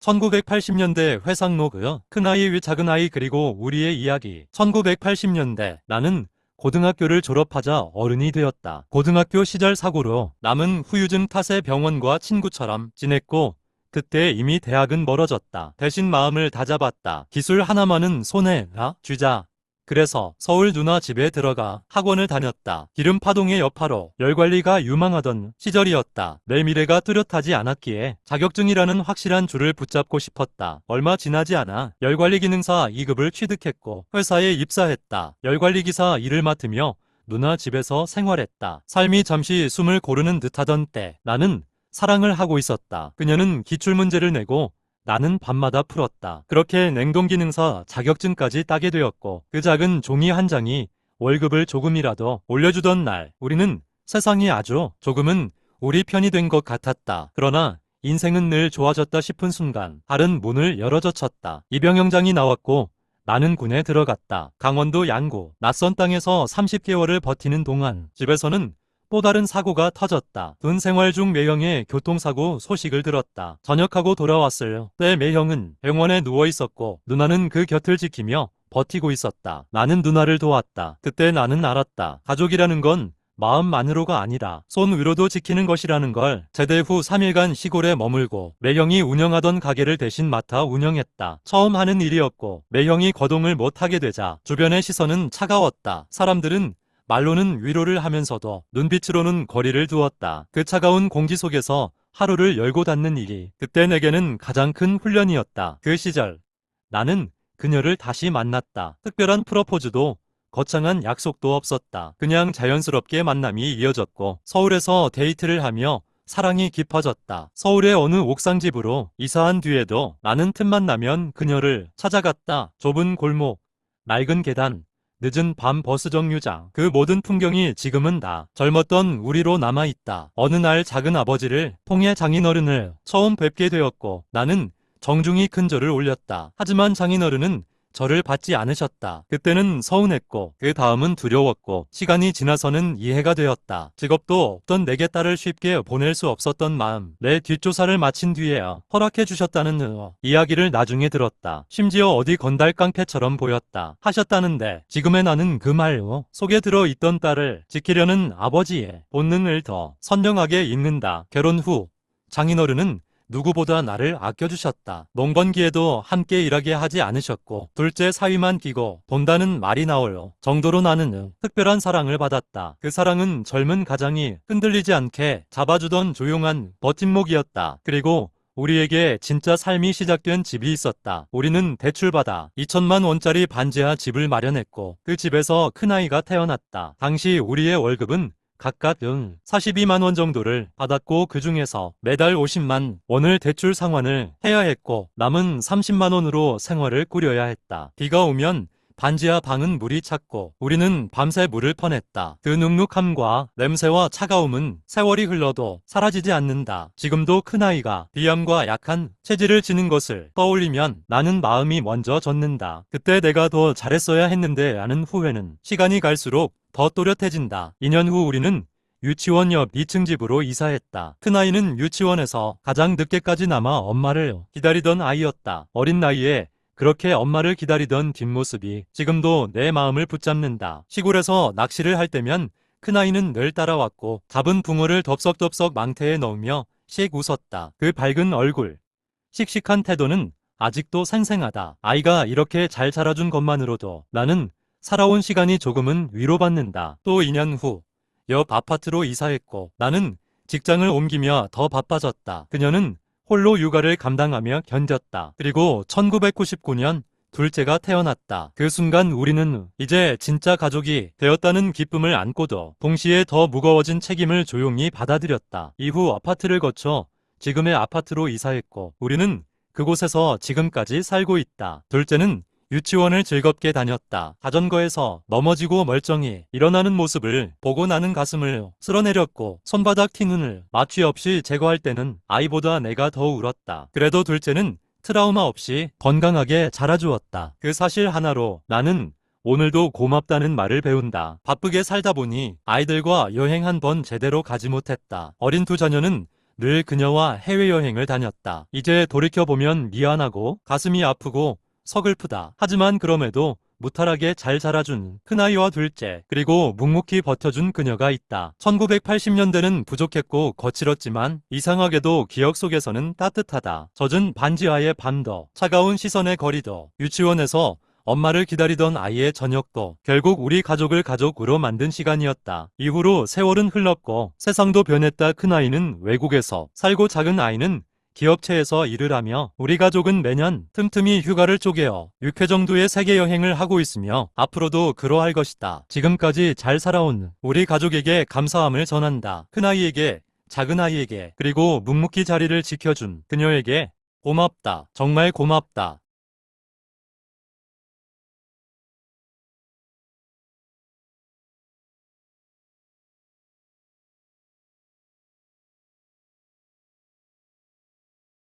1980년대 회상록 큰아이 위 작은아이 그리고 우리의 이야기. 1980년대 나는 고등학교를 졸업하자 어른이 되었다. 고등학교 시절 사고로 남은 후유증 탓에 병원과 친구처럼 지냈고 그때 이미 대학은 멀어졌다. 대신 마음을 다잡았다. 기술 하나만은 손에 쥐자. 그래서 서울 누나 집에 들어가 학원을 다녔다. 기름파동의 여파로 열관리가 유망하던 시절이었다. 내 미래가 뚜렷하지 않았기에 자격증이라는 확실한 줄을 붙잡고 싶었다. 얼마 지나지 않아 열관리 기능사 2급을 취득했고 회사에 입사했다. 열관리 기사 일을 맡으며 누나 집에서 생활했다. 삶이 잠시 숨을 고르는 듯하던 때 나는 사랑을 하고 있었다. 그녀는 기출문제를 내고 나는 밤마다 풀었다. 그렇게 냉동기능사 자격증까지 따게 되었고 그 작은 종이 한 장이 월급을 조금이라도 올려주던 날 우리는 세상이 아주 조금은 우리 편이 된 것 같았다. 그러나 인생은 늘 좋아졌다 싶은 순간 다른 문을 열어젖혔다. 이병영장이 나왔고 나는 군에 들어갔다. 강원도 양구 낯선 땅에서 30개월을 버티는 동안 집에서는 또 다른 사고가 터졌다. 군 생활 중 매형의 교통사고 소식을 들었다. 전역하고 돌아왔을 때 매형은 병원에 누워 있었고 누나는 그 곁을 지키며 버티고 있었다. 나는 누나를 도왔다. 그때 나는 알았다. 가족이라는 건 마음만으로가 아니라 손 위로도 지키는 것이라는 걸. 제대 후 3일간 시골에 머물고 매형이 운영하던 가게를 대신 맡아 운영했다. 처음 하는 일이었고 매형이 거동을 못하게 되자 주변의 시선은 차가웠다. 사람들은 말로는 위로를 하면서도 눈빛으로는 거리를 두었다. 그 차가운 공기 속에서 하루를 열고 닫는 일이 그때 내게는 가장 큰 훈련이었다. 그 시절 나는 그녀를 다시 만났다. 특별한 프로포즈도 거창한 약속도 없었다. 그냥 자연스럽게 만남이 이어졌고 서울에서 데이트를 하며 사랑이 깊어졌다. 서울의 어느 옥상집으로 이사한 뒤에도 나는 틈만 나면 그녀를 찾아갔다. 좁은 골목, 낡은 계단, 늦은 밤 버스 정류장 그 모든 풍경이 지금은 다 젊었던 우리로 남아있다. 어느 날 작은 아버지를 통해 장인어른을 처음 뵙게 되었고 나는 정중히 큰 절을 올렸다. 하지만 장인어른은 절을 받지 않으셨다. 그때는 서운했고 그 다음은 두려웠고 시간이 지나서는 이해가 되었다. 직업도 없던 내게 딸을 쉽게 보낼 수 없었던 마음. 내 뒷조사를 마친 뒤에야 허락해 주셨다는 이야기를 나중에 들었다. 심지어 어디 건달 깡패처럼 보였다 하셨다는데 지금의 나는 그 말 속에 들어있던 딸을 지키려는 아버지의 본능을 더 선명하게 읽는다. 결혼 후 장인어른은 누구보다 나를 아껴주셨다. 농번기에도 함께 일하게 하지 않으셨고 둘째 사위만 끼고 본다는 말이 나올 정도로 나는 특별한 사랑을 받았다. 그 사랑은 젊은 가장이 흔들리지 않게 잡아주던 조용한 버팀목이었다. 그리고 우리에게 진짜 삶이 시작된 집이 있었다. 우리는 대출받아 2천만 원짜리 반지하 집을 마련했고 그 집에서 큰아이가 태어났다. 당시 우리의 월급은 각각 42만 원 정도를 받았고 그 중에서 매달 50만 원을 대출 상환을 해야 했고 남은 30만 원으로 생활을 꾸려야 했다. 비가 오면 반지하 방은 물이 찼고 우리는 밤새 물을 퍼냈다. 그 눅눅함과 냄새와 차가움은 세월이 흘러도 사라지지 않는다. 지금도 큰아이가 비염과 약한 체질을 지닌 것을 떠올리면 나는 마음이 먼저 젖는다. 그때 내가 더 잘했어야 했는데 라는 후회는 시간이 갈수록 더 또렷해진다. 2년 후 우리는 유치원 옆 2층 집으로 이사했다. 큰아이는 유치원에서 가장 늦게까지 남아 엄마를 기다리던 아이였다. 어린 나이에 그렇게 엄마를 기다리던 뒷모습이 지금도 내 마음을 붙잡는다. 시골에서 낚시를 할 때면 큰아이는 늘 따라왔고 잡은 붕어를 덥석덥석 망태에 넣으며 씩 웃었다. 그 밝은 얼굴, 씩씩한 태도는 아직도 생생하다. 아이가 이렇게 잘 자라준 것만으로도 나는 살아온 시간이 조금은 위로받는다. 또 2년 후 옆 아파트로 이사했고 나는 직장을 옮기며 더 바빠졌다. 그녀는 홀로 육아를 감당하며 견뎠다. 그리고 1999년 둘째가 태어났다. 그 순간 우리는 이제 진짜 가족이 되었다는 기쁨을 안고도 동시에 더 무거워진 책임을 조용히 받아들였다. 이후 아파트를 거쳐 지금의 아파트로 이사했고 우리는 그곳에서 지금까지 살고 있다. 둘째는 유치원을 즐겁게 다녔다. 자전거에서 넘어지고 멀쩡히 일어나는 모습을 보고 나는 가슴을 쓸어내렸고 손바닥 티눈을 마취 없이 제거할 때는 아이보다 내가 더 울었다. 그래도 둘째는 트라우마 없이 건강하게 자라주었다. 그 사실 하나로 나는 오늘도 고맙다는 말을 배운다. 바쁘게 살다 보니 아이들과 여행 한 번 제대로 가지 못했다. 어린 두 자녀는 늘 그녀와 해외여행을 다녔다. 이제 돌이켜보면 미안하고 가슴이 아프고 서글프다. 하지만 그럼에도 무탈하게 잘 자라준 큰아이와 둘째, 그리고 묵묵히 버텨준 그녀가 있다. 1980년대는 부족했고 거칠었지만 이상하게도 기억 속에서는 따뜻하다. 젖은 반지하의 밤도, 차가운 시선의 거리도, 유치원에서 엄마를 기다리던 아이의 저녁도 결국 우리 가족을 가족으로 만든 시간이었다. 이후로 세월은 흘렀고 세상도 변했다. 큰아이는 외국에서 살고 작은 아이는 기업체에서 일을 하며 우리 가족은 매년 틈틈이 휴가를 쪼개어 6회 정도의 세계 여행을 하고 있으며 앞으로도 그러할 것이다. 지금까지 잘 살아온 우리 가족에게 감사함을 전한다. 큰아이에게, 작은아이에게, 그리고 묵묵히 자리를 지켜준 그녀에게 고맙다. 정말 고맙다.